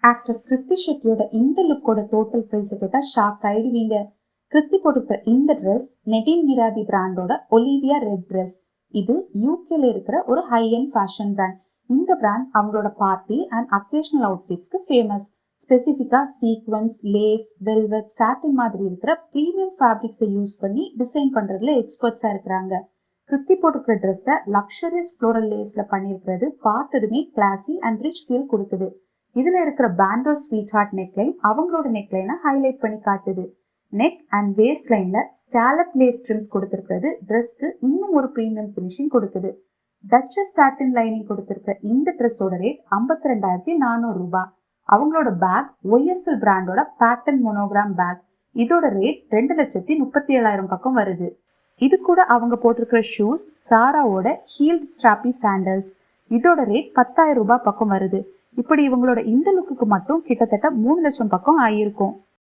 Actress Kriti ஷெட்டியோட இந்த லுக்கோட total price கேட்டா shock ஆயிடுவீங்க. கிருத்தி போட்டுக்கிற இந்த ட்ரெஸ் நெடின் மிராபி பிராண்டோட ஒலிவியா ரெட் ட்ரெஸ். இது யூகேல இருக்கிற ஒரு ஹை எண்ட் ஃபேஷன் பிராண்ட். இந்த பிராண்ட் அவங்களோட பார்ட்டி அண்ட் அக்கேஷனல் அவுட்ஃபிட்ஸ்க்கு ஃபேமஸ். ஸ்பெசிஃபிக்கா சீக்வன்ஸ், லேஸ், வெல்வெட், சாட்டின் மாதிரி இருக்கிற பிரீமியம் ஃபேப்ரிக்ஸை யூஸ் பண்ணி டிசைன் பண்றதுல எக்ஸ்பர்ட்ஸா இருக்கிறாங்க. கிருத்தி போட்டுக்கிற ட்ரெஸ்ஸை லக்ஸரியஸ் ஃப்ளோரல் லேஸ்ல பண்ணிருக்கிறது பார்த்ததுமே கிளாசி அண்ட் ரிச் ஃபீல் கொடுக்குது. இதுல இருக்கிற பேண்டோ ஸ்வீட் ஹார்ட் நெக்லைன் அவங்களோட நெக்லைனை ஹைலைட் பண்ணி காட்டுது. நெக் அண்ட் வேஸ்ட் லைன்ல ஸ்காலப் லேஸ் ட்ரிம்ஸ் கொடுத்திருக்கிறது ட்ரெஸ்க்கு இன்னும் ஒரு பிரீமியம் ஃபினிஷிங் கொடுக்குது. டச்சஸ் சாட்டின் லைனிங் கொடுத்திருக்கிற இந்த ட்ரெஸ்ஸோட ரேட் 52,400 ரூபாய். அவங்களோட பேக் ஒய்எஸ்எல் பிராண்டோட பேட்டர்ன் மோனோகிராம் பேக். இதோட ரேட் 2,37,000 பக்கம் வருது. இது கூட அவங்க போட்டிருக்கிற ஷூஸ் சாராவோட ஹீல்ட் ஸ்ட்ராப்பி சாண்டல்ஸ். இதோட ரேட் 10,000 ரூபாய் பக்கம் வருது. இப்படி இவங்களோட இந்த லுக்குக்கு மட்டும் கிட்டத்தட்ட 3 லட்சம் பக்கம் ஆகியிருக்கும்.